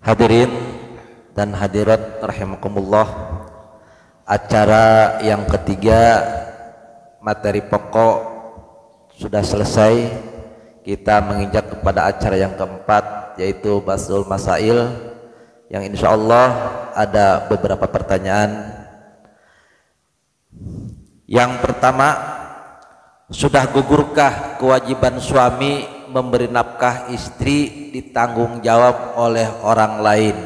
Hadirin dan hadirat rahimakumullah, acara yang ketiga materi pokok sudah selesai. Kita menginjak kepada acara yang keempat, yaitu Basul Masail, yang insya Allah ada beberapa pertanyaan. Yang pertama, sudah gugurkah kewajiban suami memberi nafkah istri ditanggung jawab oleh orang lain?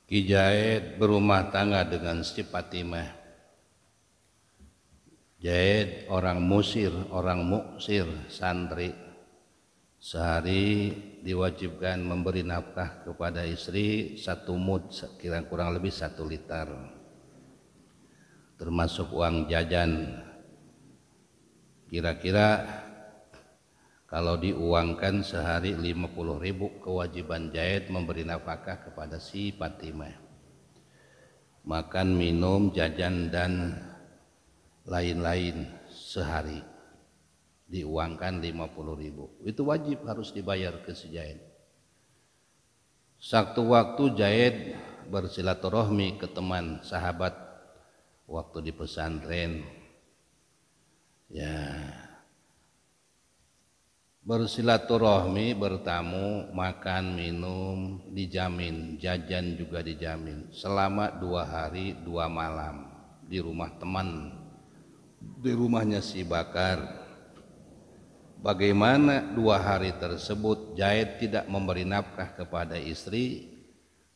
Ki Jaid berumah tangga dengan Siti Fatimah. Jaid orang musir, orang muksir, santri. Sehari diwajibkan memberi nafkah kepada istri 1 mud, kurang lebih 1 liter, termasuk uang jajan. Kira-kira kalau diuangkan sehari 50.000, kewajiban Jaid memberi nafkah kepada si Fatimah. Makan, minum, jajan dan lain-lain sehari diuangkan 50.000. Itu wajib, harus dibayar ke si Jaid. Sewaktu Jaid bersilaturahmi ke teman sahabat waktu di pesantren, ya, bersilaturahmi, bertamu, makan, minum dijamin, jajan juga dijamin selama 2 hari 2 malam di rumah teman, di rumahnya si Bakar. Bagaimana 2 hari tersebut Jaid tidak memberi nafkah kepada istri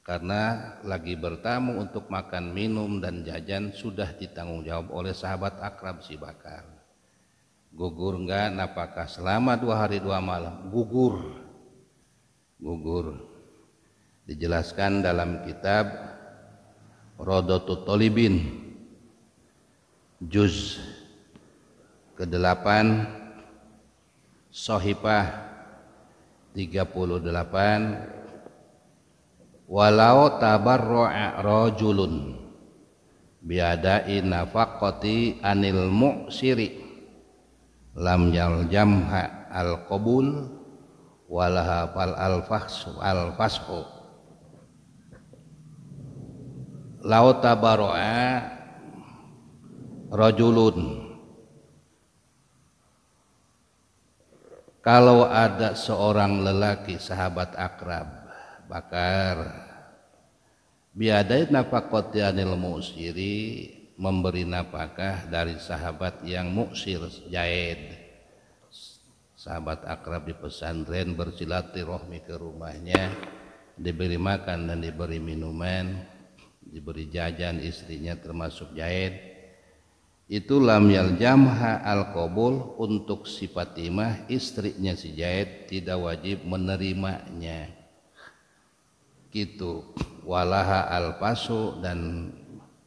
karena lagi bertamu untuk makan, minum dan jajan sudah ditanggung jawab oleh sahabat akrab si Bakar. Gugur enggak nafkah selama 2 hari 2 malam? Gugur. Dijelaskan dalam kitab Rodotul Tolibin juz ke-8 Sohifah 38, walau tabarro'a rajulun biadai nafaqati anil mu'siri lam yaljamha al-qabul walaha fal al-fasqu. Lau tabarro'a rajulun, kalau ada seorang lelaki sahabat akrab Bakar biadai nafaqati anil mu'siri, memberi nafkah dari sahabat yang muksir Jaid, sahabat akrab di pesantren, bersilaturahmi ke rumahnya, diberi makan dan diberi minuman, diberi jajan istrinya termasuk Jaid. Itu lam yaljamha al-qabul, untuk si Fatimah istrinya si Jaid tidak wajib menerimanya gitu. Walaha al-pasu, dan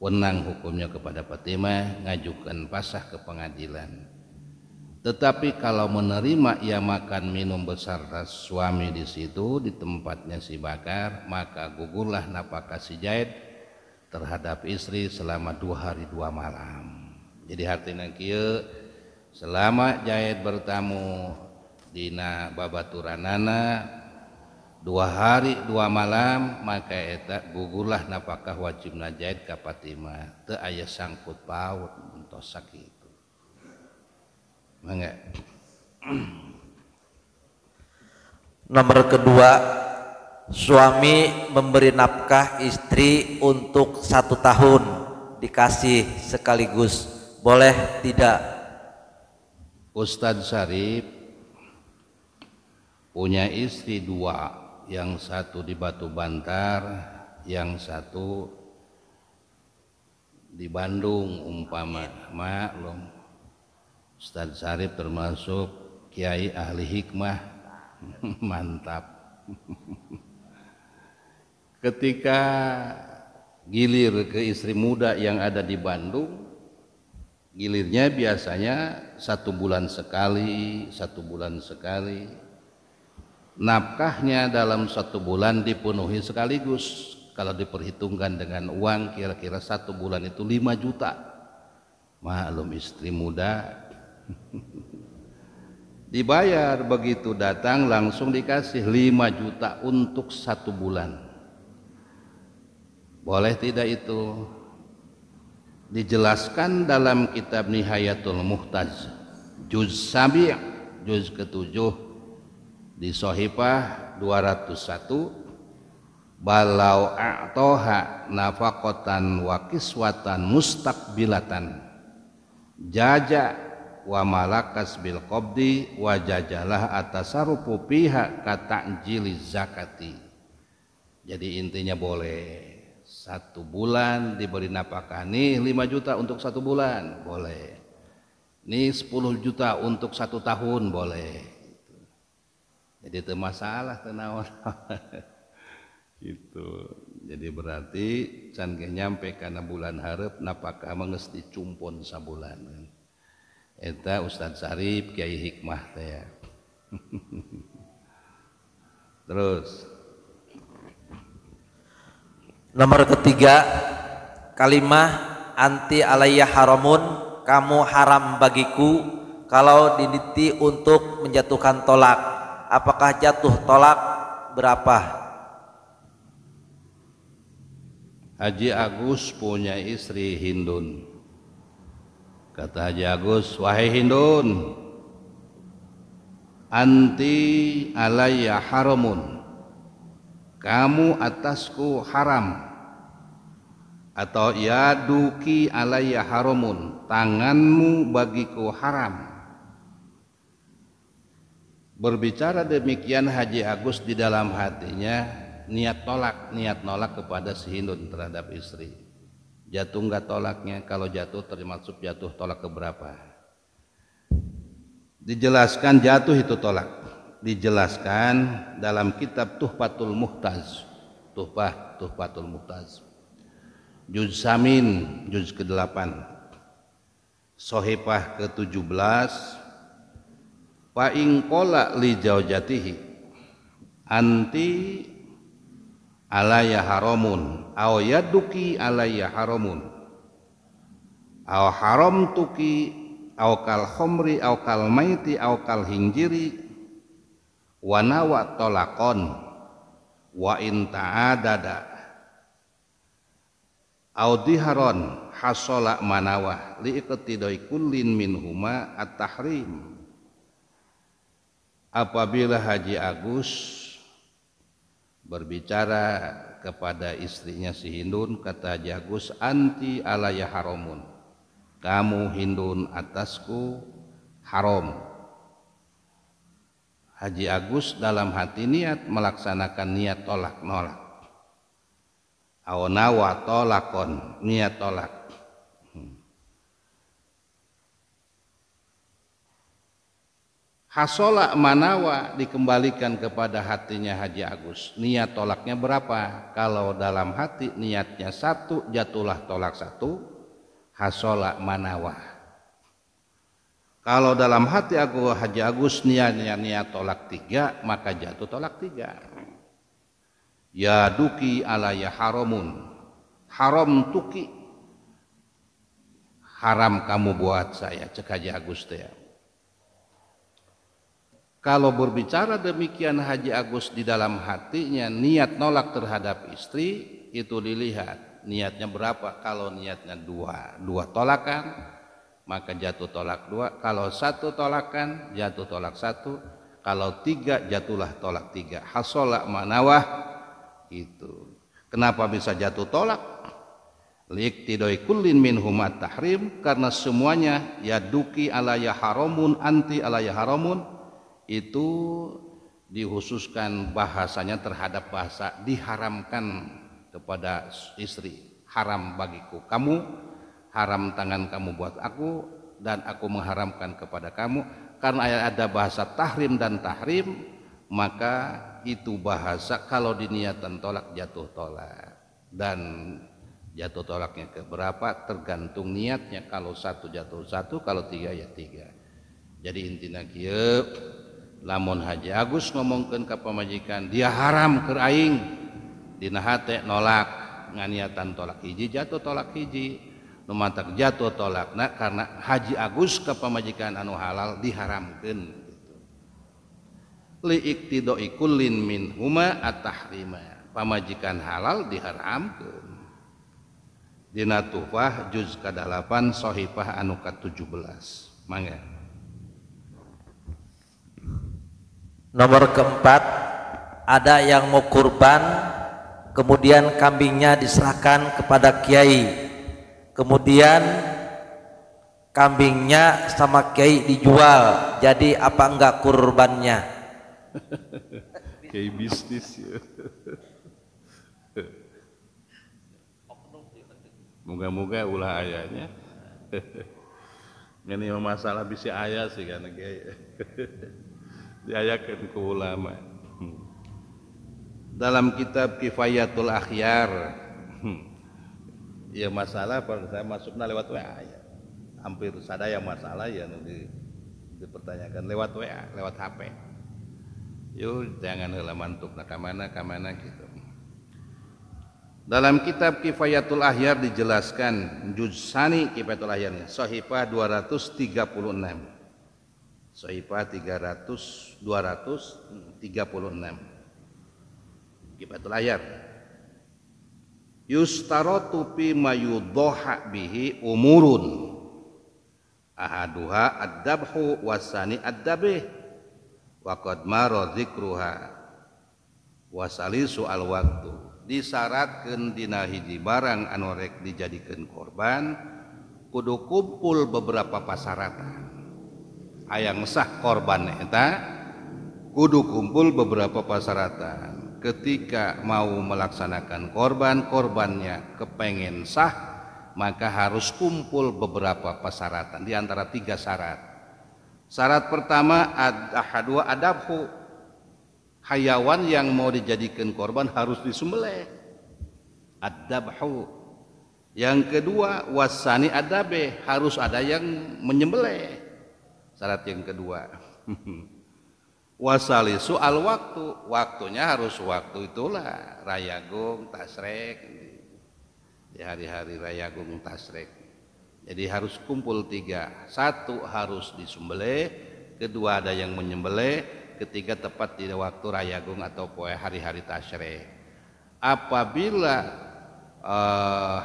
wenang hukumnya kepada Fatimah ngajukan pasah ke pengadilan. Tetapi kalau menerima ia makan minum beserta suami di situ di tempatnya si Bakar, maka gugurlah nafkah si Jaid terhadap istri selama 2 hari 2 malam. Jadi artinya kieu, selama Jaid bertamu dina babaturanana 2 hari 2 malam, maka eta gugurlah nafkah wajibna Jaid ka Fatimah, teu aya sangkut paut entos sakitu. Mangga. Nomor kedua, suami memberi nafkah istri untuk 1 tahun dikasih sekaligus, boleh tidak? Ustadz Syarif punya istri 2, yang 1 di Batu Bantar, yang 1 di Bandung umpama. Maklum, Ustadz Syarif termasuk kiai ahli hikmah. Mantap. Ketika gilir ke istri muda yang ada di Bandung, gilirnya biasanya 1 bulan sekali, 1 bulan sekali. Nafkahnya dalam 1 bulan dipenuhi sekaligus. Kalau diperhitungkan dengan uang, kira-kira 1 bulan itu 5 juta. Maklum istri muda Dibayar, begitu datang langsung dikasih 5 juta untuk 1 bulan. Boleh tidak itu? Dijelaskan dalam kitab Nihayatul Muhtaj juz sabi' juz ke-7 di Shahifah 201, balau a'toha nafaqatan wa kiswatan mustaqbilatan jaja wa malakas bil qabdi wa jajalah atasarufu piha kata'jili zakati. Jadi intinya boleh 1 bulan diberi nafkah, nih 5 juta untuk 1 bulan boleh, nih 10 juta untuk 1 tahun boleh. Jadi itu masalah tenawan. Gitu. Jadi berarti can ge nyampe kana bulan hareup nafkah mah geus dicumpun sabulan. Eta Ustaz Sarip Kiai Hikmah teh ya. Terus nomor ketiga, kalimah anti alayya haramun, kamu haram bagiku, kalau diniti untuk menjatuhkan tolak. Apakah jatuh tolak berapa? Haji Agus punya istri Hindun. Kata Haji Agus, wahai Hindun, anti alayya haramun, kamu atasku haram. Atau ya duki alayya haramun, tanganmu bagiku haram. Berbicara demikian Haji Agus di dalam hatinya niat nolak kepada si Hindun terhadap istri. Jatuh enggak tolaknya? Kalau jatuh termasuk jatuh tolak keberapa? Dijelaskan jatuh itu tolak. Dijelaskan dalam kitab Tuhfatul Muhtaz. Tuhfatul Muhtaz. Juz Samin, juz ke-8. Shahifah ke-17. Fa in qala li zaujatihi anti alayya haramun aw yaduki alayya haramun aw haram tuki aw kal khamri aw kal maiti aw kal hinjiri wa nawa talaqon wa in ta'adada aw diharon hasala manawa li iqtidai kullin minhuma at-tahrim. Apabila Haji Agus berbicara kepada istrinya si Hindun, kata Haji Agus, anti alayya haramun, kamu Hindun atasku haram. Haji Agus dalam hati niat melaksanakan niat tolak nolak. Aonawa tolakon, niat tolak. Hasola manawa dikembalikan kepada hatinya Haji Agus. Niat tolaknya berapa? Kalau dalam hati niatnya 1, jatuhlah tolak 1. Hasola manawa. Kalau dalam hati aku Haji Agus niatnya niat tolak 3, maka jatuh tolak 3. Ya duki alayya haramun. Haram tuki. Haram kamu buat saya, cek Haji Agus teh. Kalau berbicara demikian Haji Agus di dalam hatinya niat nolak terhadap istri, itu dilihat niatnya berapa. Kalau niatnya 2 tolakan, maka jatuh tolak 2. Kalau 1 tolakan, jatuh tolak 1. Kalau 3, jatuhlah tolak 3. Hasola manawah itu. Kenapa bisa jatuh tolak? Liqtidai kullin minhum at-tahrim, karena semuanya yaduki alayya haramun, anti alayya haramun, itu dikhususkan bahasanya terhadap bahasa diharamkan kepada istri. Haram bagiku kamu, haram tangan kamu buat aku, dan aku mengharamkan kepada kamu. Karena ada bahasa tahrim dan tahrim, maka itu bahasa kalau diniatan tolak jatuh tolak. Dan jatuh tolaknya ke berapa tergantung niatnya. Kalau 1 jatuh 1, kalau 3 ya 3. Jadi intinya kieu, lamun Haji Agus ngomongkeun ka pamajikan dia haram keur aing, dina hate nolak nganiatan tolak hiji, jatuh tolak hiji. Nu mantak jatuh tolakna karena Haji Agus ka pamajikan anu halal diharamkeun gitu. li iktidoi kullin min huma at-tahrima, pamajikan halal diharamkeun. Dina Tuhfah juz ka-8 Shahifah anu ka-17. Mangga. Nomor keempat, ada yang mau kurban kemudian kambingnya diserahkan kepada kiai, kemudian kambingnya sama kiai dijual, jadi apa enggak kurbannya? Kayak bisnis ya. Moga-moga ulah ayahnya. Ini masalah bisa ayah sih kan kiai. Diayakeun ku ulama. Dalam kitab Kifayatul Akhyar, ya masalah pada saya masuknya lewat WA ya. Hampir sadaya masalah ya dipertanyakan lewat WA, lewat HP. Yuk jangan heula mantuk ka mana gitu. Dalam kitab Kifayatul Akhyar dijelaskan juz sani Kifayatul Akhyarnya Shahifah 236. Shahifah 236. Kifayatul Akhyar. Yustaratu fi mayudhaha bihi umurun. Ahaduha ad-dabhu wasani ad-dabih. Wa qad mara dzikruha. Wasalisu al-waqtu. Disyaratkeun dina hiji barang anu rek dijadikeun korban kudu kumpul beberapa pasaratan. Hayang sah korban eta kudu kumpul beberapa pasaratan. Ketika mau melaksanakan korbannya kepengen sah, maka harus kumpul beberapa pasaratan di antara 3 syarat. Syarat pertama ahadu adabhu, hayawan yang mau dijadikan korban harus disembelih, ad-dabhu. Yang kedua wasani adabe, harus ada yang menyembelih, syarat yang kedua. Wasalisu al waktu, waktunya harus waktu itulah Rayagung Tasrek, di hari-hari Rayagung Tasrek. Jadi harus kumpul 3, 1 harus disembelih, kedua ada yang menyembelih, ketiga tepat di waktu Rayagung atau hari-hari Tasyrik. Apabila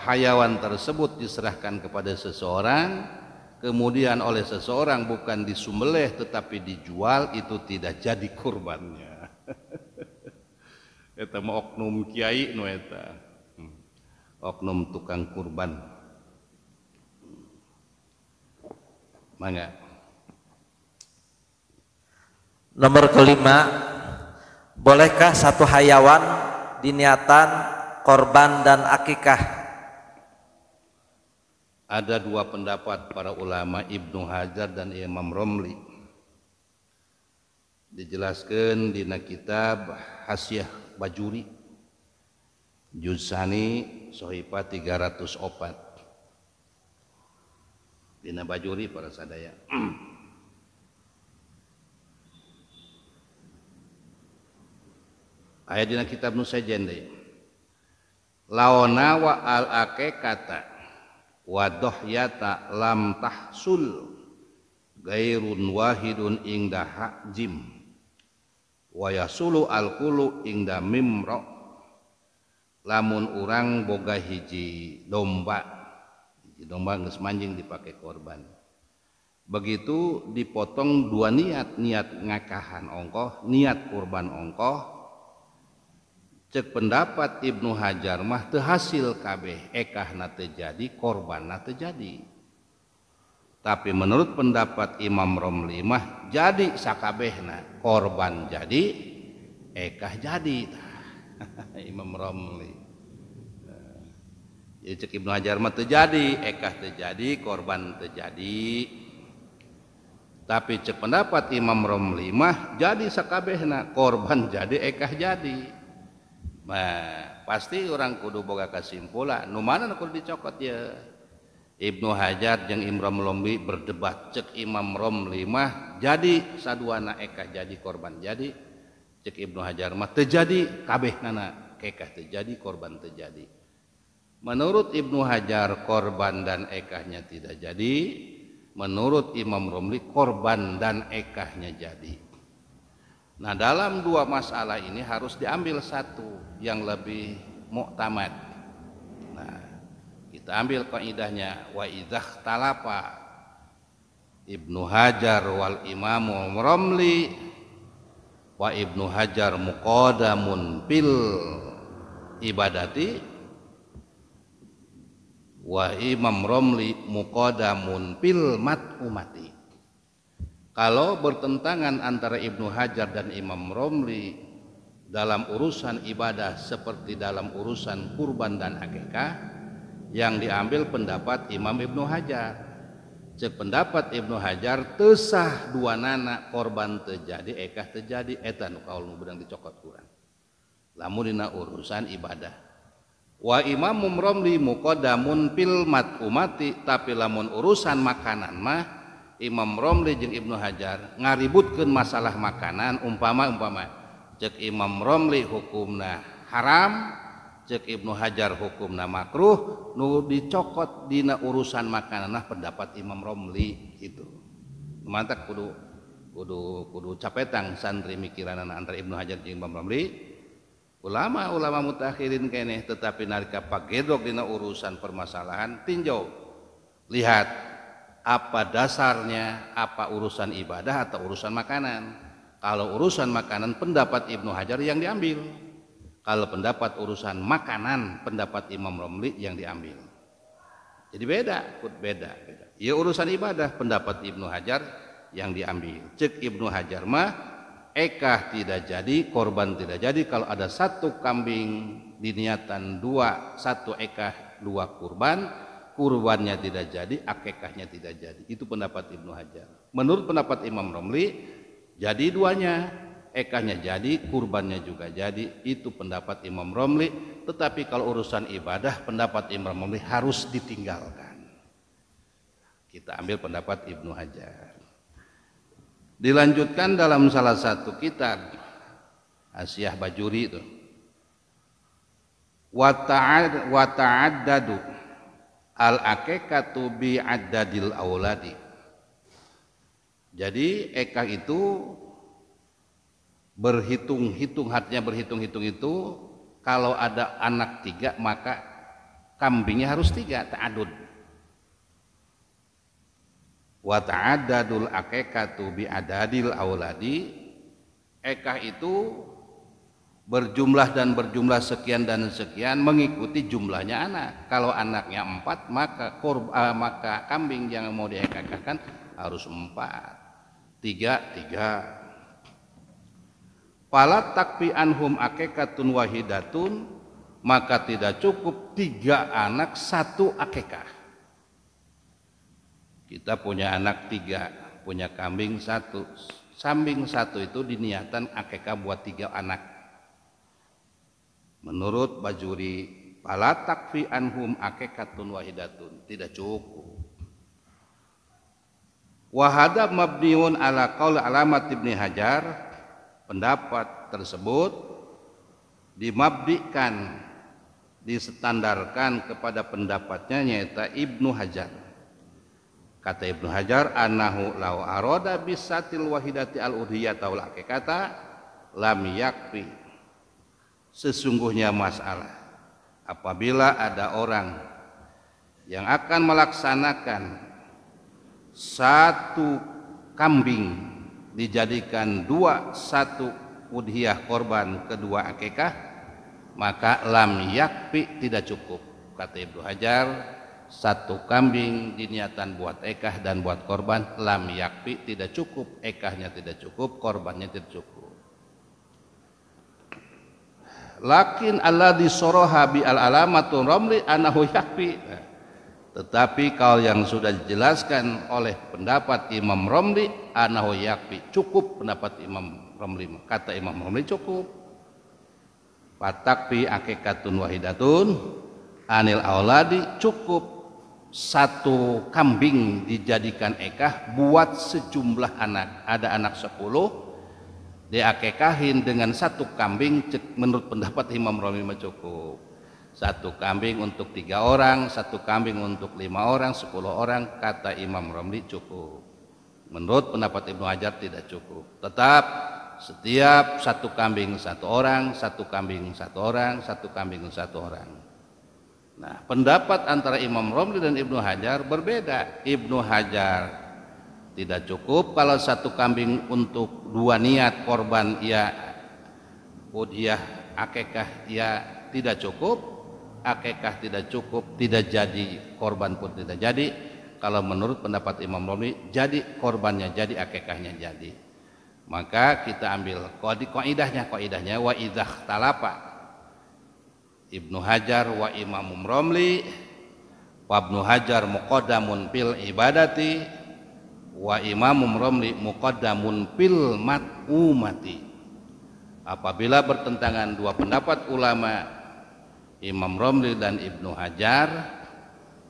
hayawan tersebut diserahkan kepada seseorang, kemudian oleh seseorang bukan disembelih tetapi dijual, itu tidak jadi kurbannya. Eta mah oknum kiai nu eta. Oknum tukang kurban. Mangga. Nomor kelima, bolehkah satu hayawan diniatan korban dan akikah? Ada 2 pendapat para ulama, Ibnu Hajar dan Imam Romli. Dijelaskan di kitab Hasyiah Bajuri Juzani Shahifah 304. Dina Bajuri para sadaya. Ayat dina kitab Nusajen deui. Laona wa al-aqiqata wa dohyata lam tahsul gairun wahidun ingda hajim wa yasulu al-kulu ingda mimro. Lamun urang boga hiji domba geus manjing dipake korban, begitu dipotong 2 niat ngakahan ongkoh, niat kurban ongkoh. Cek pendapat Ibnu Hajar mah teu hasil kabeh, ekahna teu jadi, korbanna teu jadi. Tapi menurut pendapat Imam Romli mah jadi sakabehna, korban jadi, ekah jadi. Imam Romli. Jadi cek Ibnu Hajar mah teu jadi, ekah teu jadi, korban teu jadi. Tapi cek pendapat Imam Romli mah jadi sakabehna, korban jadi, ekah jadi. Nah, pasti orang kudu boga kesimpulan nu mana nu kudu dicokot ya. Ibnu Hajar jeung Imam Romli berdebat, cek Imam Romli mah jadi saduana ekah jadi, korban jadi. Cek Ibnu Hajar mah teu jadi kabehnana, ekah teu jadi, korban teu jadi. Menurut Ibnu Hajar korban dan ekahnya tidak jadi, menurut Imam Romli korban dan ekahnya jadi. Nah, dalam dua masalah ini harus diambil satu yang lebih muktamad. Nah, kita ambil kaidahnya wa idzah talapa Ibnu Hajar wal Imamu Romli wa Ibnu Hajar muqadamun fil ibadati wa Imam Romli muqadamun fil mat'umati. Kalau bertentangan antara Ibnu Hajar dan Imam Romli dalam urusan ibadah seperti dalam urusan kurban dan akikah, yang diambil pendapat Imam Ibnu Hajar. Cek pendapat Ibnu Hajar tesah dua nana korban terjadi ekah terjadi eta nu kaul nu beudang dicokot kurang. Lamun dina urusan ibadah. Wa Imam Romli muqaddamun fil mat'umati, tapi lamun urusan makanan mah Imam Romli jeung Ibnu Hajar ngaributkeun masalah makanan. Umpama cek Imam Romli hukumna haram, cek Ibnu Hajar hukumna makruh, nu dicokot dina urusan makanan nah pendapat Imam Romli itu. Mantak kudu capetang santri mikiran antara Ibnu Hajar jeung Imam Romli. Ulama mutakhirin keneh, tetapi nalika pagedog dina urusan permasalahan tinjau lihat apa dasarnya, apa urusan ibadah atau urusan makanan. Kalau urusan makanan pendapat Ibnu Hajar yang diambil, kalau pendapat urusan makanan pendapat Imam Romli yang diambil. Jadi beda. Ya urusan ibadah pendapat Ibnu Hajar yang diambil. Cek Ibnu Hajar mah ekah tidak jadi, korban tidak jadi kalau ada satu kambing diniatan dua, satu ekah dua kurban, kurbannya tidak jadi, akikahnya tidak jadi. Itu pendapat Ibnu Hajar. Menurut pendapat Imam Romli, jadi duanya, ekahnya jadi, kurbannya juga jadi. Itu pendapat Imam Romli. Tetapi kalau urusan ibadah, pendapat Imam Romli harus ditinggalkan. Kita ambil pendapat Ibnu Hajar. Dilanjutkan dalam salah satu kitab Asyah Bajuri itu. Wa ta'addadu al-aqiqatu bi addadil auladi. Jadi ekah itu berhitung-hitung, artinya berhitung-hitung itu kalau ada anak 3 maka kambingnya harus 3, ta'adud. Wa ta'addadul aqiqatu bi adadil auladi, ekah itu berjumlah sekian dan sekian mengikuti jumlahnya anak. Kalau anaknya 4 maka kambing yang mau diekahkan harus 4. 3. Fala takfi anhum aqiqatun wahidatun, maka tidak cukup 3 anak 1 akikah. Kita punya anak 3, punya kambing 1, kambing 1 itu diniatan akikah buat 3 anak. Menurut Bajuri, fala takfi anhum aqiqatun wahidatun, tidak cukup. Wa hada mabniun ala qaul Alamat Ibnu Hajar, pendapat tersebut dimabdikan, distandarkan kepada pendapatnya yaitu Ibnu Hajar. Kata Ibnu Hajar, annahu law arada bisatil wahidati al-udhiyata wal aqiqata lam yakfi. Sesungguhnya masalah apabila ada orang yang akan melaksanakan 1 kambing dijadikan 2, 1 udhiyah korban, kedua akikah, maka lam yakfi, tidak cukup. Kata Ibnu Hajar, 1 kambing diniatan buat ekah dan buat korban, lam yakfi, tidak cukup. Ekahnya tidak cukup, korbannya tidak cukup. Lakin alladzi soroha bi al-alamatun Romli anahu yakfi. Tetapi kalau yang sudah dijelaskan oleh pendapat Imam Romli, anahu yakfi, cukup pendapat Imam Romli. Kata Imam Romli cukup. Fatakfi aqiqatun wahidatun anil auladi, cukup 1 kambing dijadikan ekah buat sejumlah anak. Ada anak 10 diakekahin dengan 1 kambing, menurut pendapat Imam Romli cukup. 1 kambing untuk 3 orang, 1 kambing untuk 5 orang, 10 orang, kata Imam Romli cukup. Menurut pendapat Ibnu Hajar tidak cukup. Tetap setiap satu kambing satu orang, satu kambing satu orang, satu kambing satu orang. Nah, pendapat antara Imam Romli dan Ibnu Hajar berbeda. Ibnu Hajar tidak cukup kalau satu kambing untuk dua niat korban ya udhiyah akekah ya tidak cukup, akekah tidak cukup, tidak jadi, korban pun tidak jadi. Kalau menurut pendapat Imam Romli, jadi korbannya jadi, akekahnya jadi. Maka kita ambil kaidahnya wa idzah talapa Ibnu Hajar wa Imam Romli wa Ibnu Hajar muqaddamun fil ibadati wa Imam Romli muqaddamun fil mat'umati. Apabila bertentangan dua pendapat ulama Imam Romli dan Ibnu Hajar,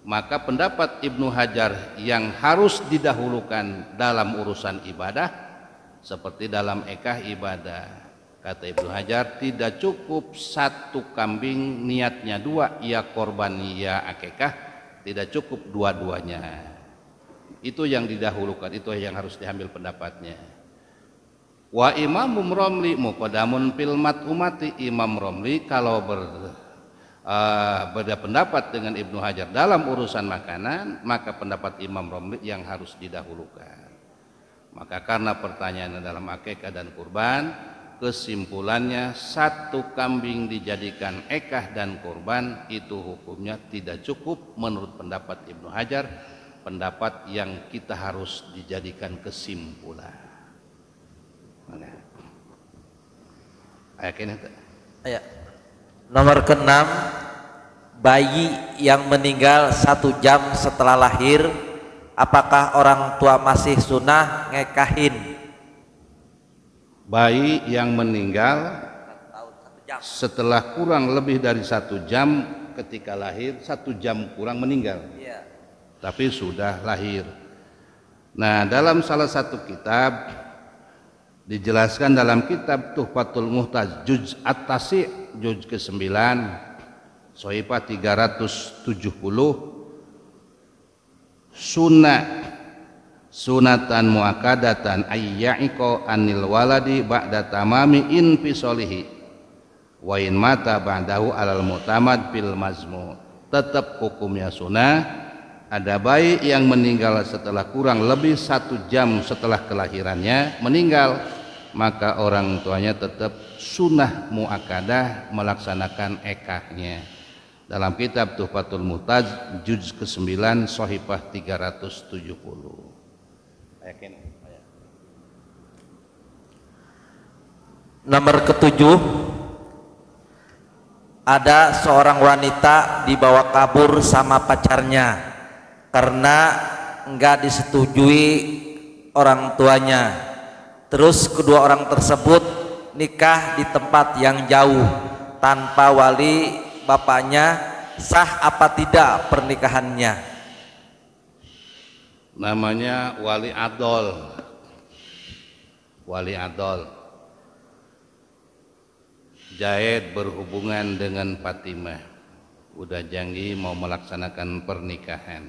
maka pendapat Ibnu Hajar yang harus didahulukan dalam urusan ibadah, seperti dalam ekah ibadah. Kata Ibnu Hajar, tidak cukup satu kambing niatnya dua, ya korban ya akekah, tidak cukup dua-duanya. Itu yang didahulukan, itu yang harus diambil pendapatnya. Wa Imam Romli muqaddamun fil mat'umati. Imam Romli kalau beda pendapat dengan Ibnu Hajar dalam urusan makanan, maka pendapat Imam Romli yang harus didahulukan. Maka karena pertanyaannya dalam akikah dan kurban, kesimpulannya satu kambing dijadikan ekah dan kurban itu hukumnya tidak cukup menurut pendapat Ibnu Hajar, pendapat yang kita harus dijadikan kesimpulan. Ya. Nomor ke-6, bayi yang meninggal 1 jam setelah lahir, apakah orang tua masih sunnah ngekahin? Bayi yang meninggal setelah kurang lebih dari 1 jam ketika lahir, 1 jam kurang meninggal, tapi sudah lahir. Nah, dalam salah satu kitab dijelaskan, dalam kitab Tuhfatul Muhtaj juz at-tasi' juz ke-9 Sohifah 370, sunatan muakadatan ayyaiko anil waladi ba'da tamami infisolihi wa in mata ba'dahu alal mutamad fil mazmu. Tetap hukumnya sunnah, ada bayi yang meninggal setelah kurang lebih 1 jam setelah kelahirannya meninggal, maka orang tuanya tetap sunnah muakadah melaksanakan ekahnya. Dalam kitab Tuhfatul Muhtaj juz ke-9 Sohifah 370. Nomor ke-7, ada seorang wanita dibawa kabur sama pacarnya karena enggak disetujui orang tuanya. Terus kedua orang tersebut nikah di tempat yang jauh tanpa wali bapaknya, sah apa tidak pernikahannya? Namanya wali adol. Wali adol. Zaid berhubungan dengan Fatimah, udah janji mau melaksanakan pernikahan.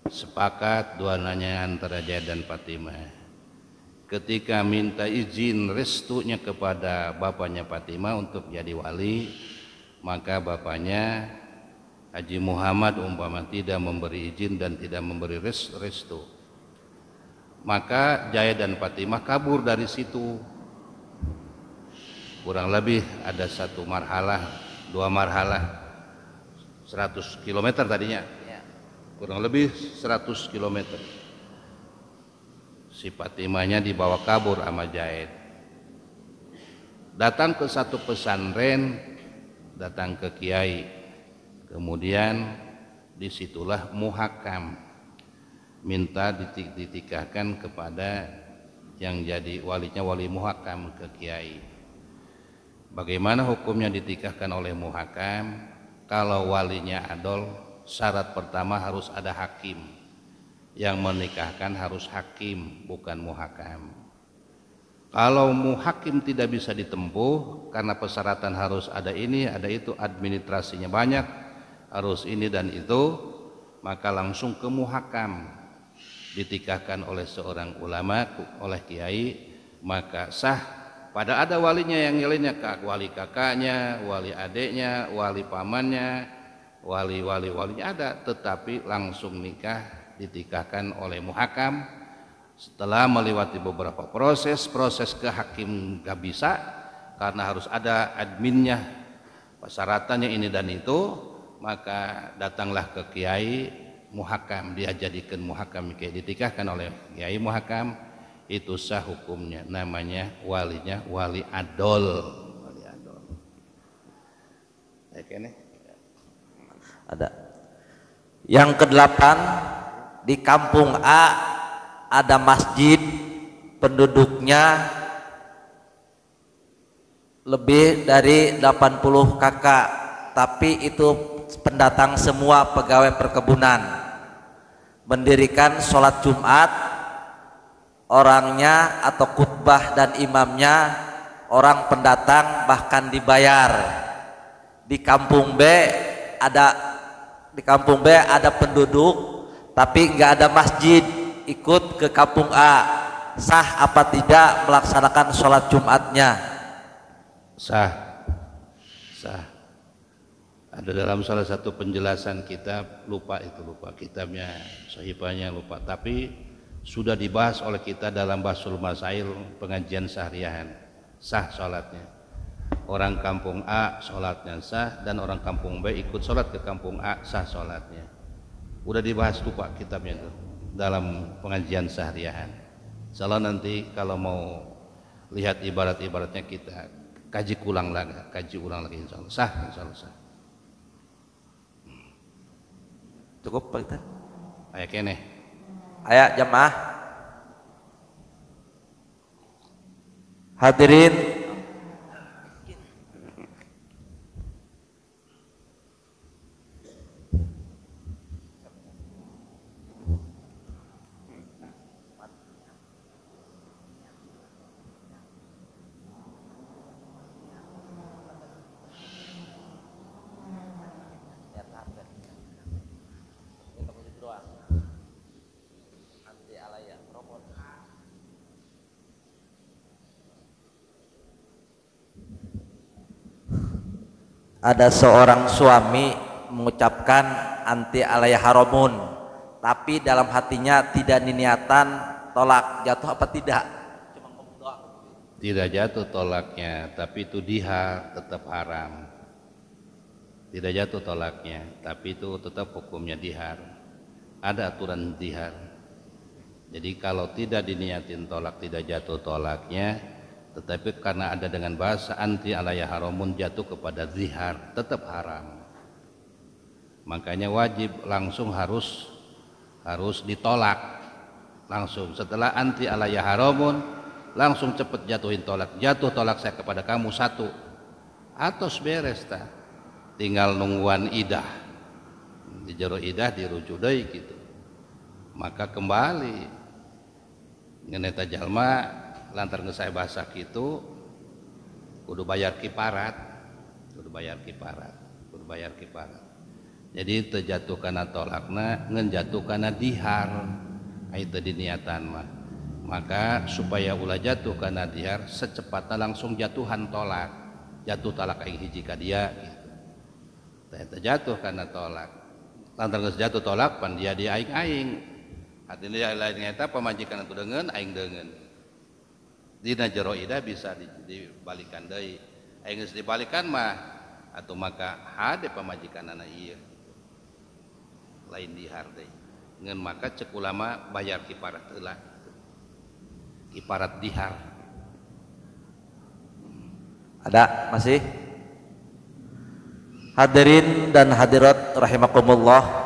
Sepakat dua-duanya antara Zaid dan Fatimah. Ketika minta izin restunya kepada bapaknya Fatimah untuk jadi wali, maka bapaknya Haji Muhammad umpama tidak memberi izin dan tidak memberi restu, maka Zaid dan Fatimah kabur dari situ. Kurang lebih ada 1 marhalah, 2 marhalah, 100 km tadinya, kurang lebih 100 km. Si Fatimahnya dibawa kabur sama Zaid. Datang ke satu pesantren, datang ke kiai, kemudian disitulah muhakam, minta ditikahkan kepada yang jadi walinya, wali muhakam ke kiai. Bagaimana hukumnya ditikahkan oleh muhakam? Kalau walinya adol, syarat pertama harus ada hakim. Yang menikahkan harus hakim, bukan muhakam. Kalau muhakim tidak bisa ditempuh karena persyaratan harus ada ini, ada itu, administrasinya banyak, harus ini dan itu, maka langsung ke muhakam, ditikahkan oleh seorang ulama, oleh kiai, maka sah. Pada ada walinya yang lainnya, wali kakaknya, wali adiknya, wali pamannya, walinya ada, tetapi langsung nikah ditikahkan oleh muhakam. Setelah melewati beberapa proses ke hakim gak bisa karena harus ada adminnya, persyaratannya ini dan itu, maka datanglah ke kiai muhakam, dia jadikan muhakam, kiai ditikahkan oleh kiai muhakam, itu sah hukumnya, namanya walinya wali adol. Ada yang kedelapan, di kampung A ada masjid, penduduknya lebih dari 80 kakak, tapi itu pendatang semua pegawai perkebunan. Mendirikan sholat Jumat, orangnya atau khutbah dan imamnya orang pendatang, bahkan dibayar. Di kampung B ada penduduk tapi nggak ada masjid, ikut ke kampung A, sah apa tidak melaksanakan sholat Jumatnya? Sah. Ada dalam salah satu penjelasan kitab, lupa kitabnya, sahifahnya lupa, tapi sudah dibahas oleh kita dalam Basul Masail pengajian seharian. Sah sholatnya. Orang kampung A sholatnya sah, dan orang kampung B ikut sholat ke kampung A, sah sholatnya. Udah dibahas, lupa kitabnya itu dalam pengajian seharian. Insyaallah nanti kalau mau lihat ibarat-ibaratnya kita kaji ulang lagi insyaallah. Sah. Cukup Pak Ustaz? Aya kene. Aya jamaah hadirin ada seorang suami mengucapkan anti alayya haramun, tapi dalam hatinya tidak niatan tolak, jatuh apa tidak? Cuma ngomong doang. Tidak jatuh tolaknya, tapi itu dihar, tetap haram. Tidak jatuh tolaknya, tapi itu tetap hukumnya dihar. Ada aturan dihar. Jadi kalau tidak diniatin tolak, tidak jatuh tolaknya, tetapi karena ada dengan bahasa anti alayya haramun, jatuh kepada zihar, tetap haram. Makanya wajib langsung harus ditolak langsung. Setelah anti alayya haramun, langsung cepat jatuhin tolak. Jatuh tolak saya kepada kamu satu, atau beres ta, tinggal nungguan idah, di jero idah dirujuk deui gitu. Maka kembali ngeneta jalma lantar ngesai bahasa gitu, kudu bayar kiparat. Jadi terjatuh karena tolakna, ngenjatuh karena dihar, itu diniatan mah. Maka supaya ulah jatuh karena dihar, secepatnya langsung jatuhan tolak, jatuh talak aing hiji ka dia gitu. Terjatuh karena tolak, lantar geus jatuh tolak pan dia di aing. Hati dia lain eta pamajikan atuh deungeun, aing deungeun. Dina jero idah bisa dibalikan deui. Aing geus dibalikan mah atuh maka hade pamajikanana ieu. Lain dihar deui. Ngeun maka cek ulama bayar kiparat heula. Kiparat dihar. Ada masih? Hadirin dan hadirat rahimakumullah.